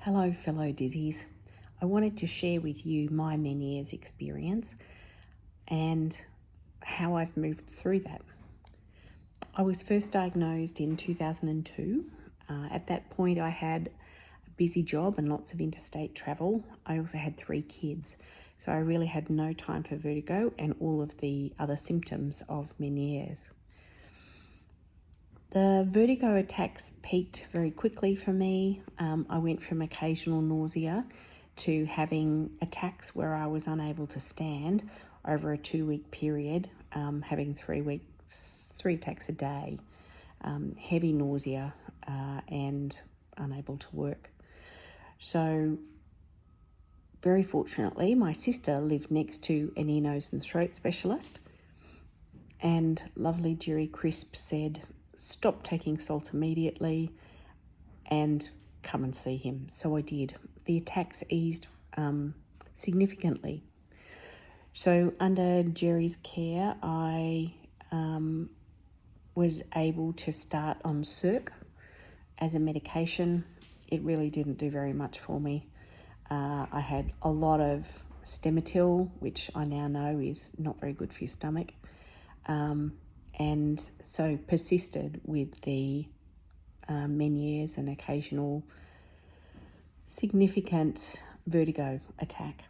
Hello, fellow dizzies. I wanted to share with you my Meniere's experience and how I've moved through that. I was first diagnosed in 2002. At that point, I had a busy job and lots of interstate travel. I also had 3 kids, so I really had no time for vertigo and all of the other symptoms of Meniere's. The vertigo attacks peaked very quickly for me. I went from occasional nausea to having attacks where I was unable to stand over a 2-week period, having 3 attacks a day, heavy nausea and unable to work. So very fortunately, my sister lived next to an ear, nose and throat specialist, and lovely Jerry Crisp said, stop taking salt immediately and come and see him. So I did. The attacks eased significantly. So under Jerry's care, I was able to start on Circ as a medication. It really didn't do very much for me. I had a lot of Stemetil, which I now know is not very good for your stomach. And so persisted with the Meniere's and occasional significant vertigo attack.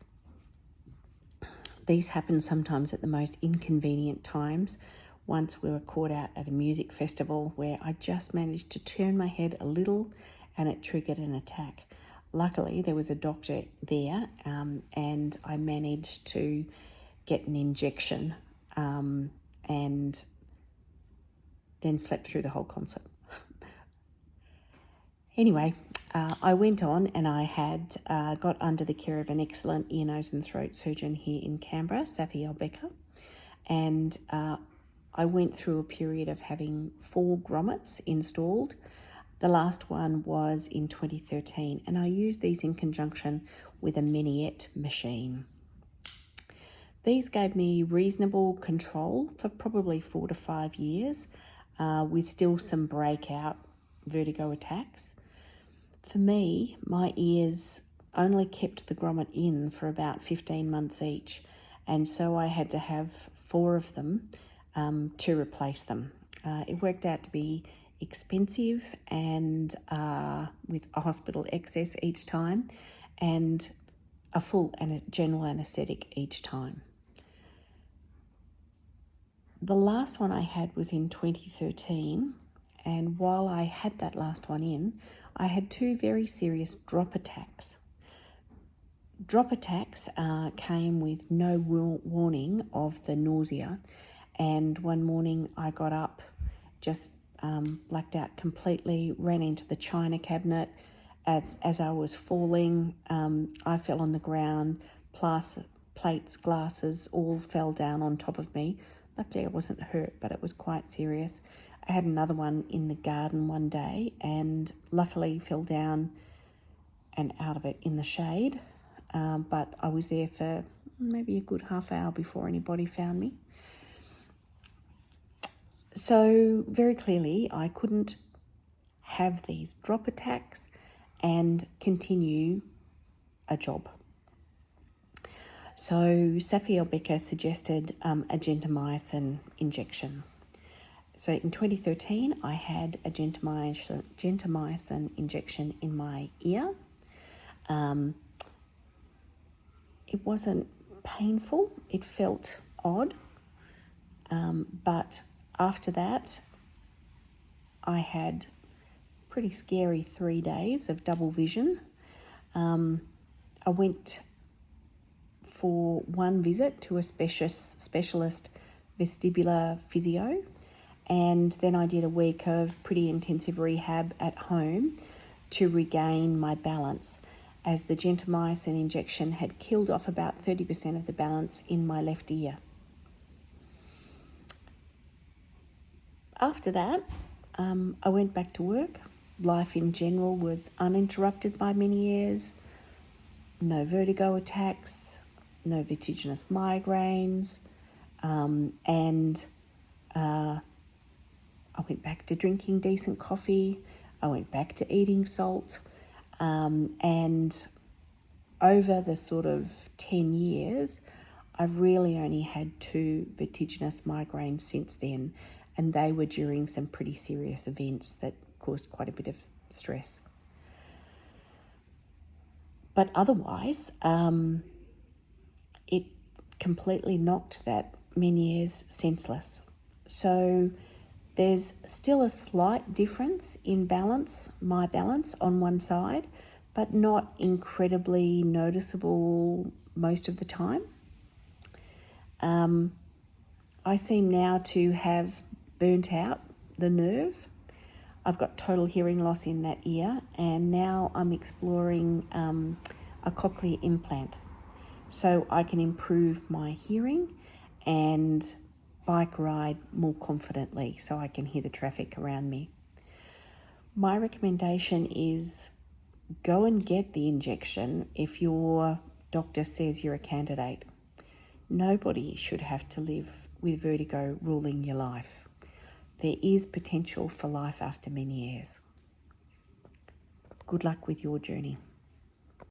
These happen sometimes at the most inconvenient times. Once we were caught out at a music festival where I just managed to turn my head a little and it triggered an attack. Luckily, there was a doctor there and I managed to get an injection and then slept through the whole concert. Anyway, I went on and I had got under the care of an excellent ear, nose and throat surgeon here in Canberra, Safi Albecker, and I went through a period of having 4 grommets installed. The last one was in 2013, and I used these in conjunction with a Meniere machine. These gave me reasonable control for probably 4 to 5 years, with still some breakout vertigo attacks. For me, my ears only kept the grommet in for about 15 months each, and so I had to have 4 of them to replace them. It worked out to be expensive and with a hospital excess each time and a full and general anaesthetic each time. The last one I had was in 2013, and while I had that last one in, I had 2 very serious drop attacks. Drop attacks came with no warning of the nausea, and one morning I got up, just blacked out completely, ran into the china cabinet. As I was falling, I fell on the ground, plates, glasses, all fell down on top of me. Luckily I wasn't hurt, but it was quite serious. I had another one in the garden one day and luckily fell down and out of it in the shade. But I was there for maybe a good half hour before anybody found me. So very clearly I couldn't have these drop attacks and continue a job. So Safi Albecker suggested a Gentamicin injection. So in 2013, I had a Gentamicin injection in my ear. It wasn't painful. It felt odd. But after that, I had pretty scary 3 days of double vision. I went for one visit to a specialist vestibular physio, and then I did a week of pretty intensive rehab at home to regain my balance, as the gentamicin injection had killed off about 30% of the balance in my left ear. After that, I went back to work. Life in general was uninterrupted by Meniere's, no vertigo attacks, no vertiginous migraines, and I went back to drinking decent coffee. I went back to eating salt. And over the sort of 10 years, I've really only had 2 vertiginous migraines since then, and they were during some pretty serious events that caused quite a bit of stress. But otherwise, it completely knocked that Meniere's senseless. So there's still a slight difference in balance, my balance on one side, but not incredibly noticeable most of the time. I seem now to have burnt out the nerve. I've got total hearing loss in that ear, and now I'm exploring a cochlear implant so I can improve my hearing and bike ride more confidently so I can hear the traffic around me. My recommendation is go and get the injection if your doctor says you're a candidate. Nobody should have to live with vertigo ruling your life. There is potential for life after Meniere's. Good luck with your journey.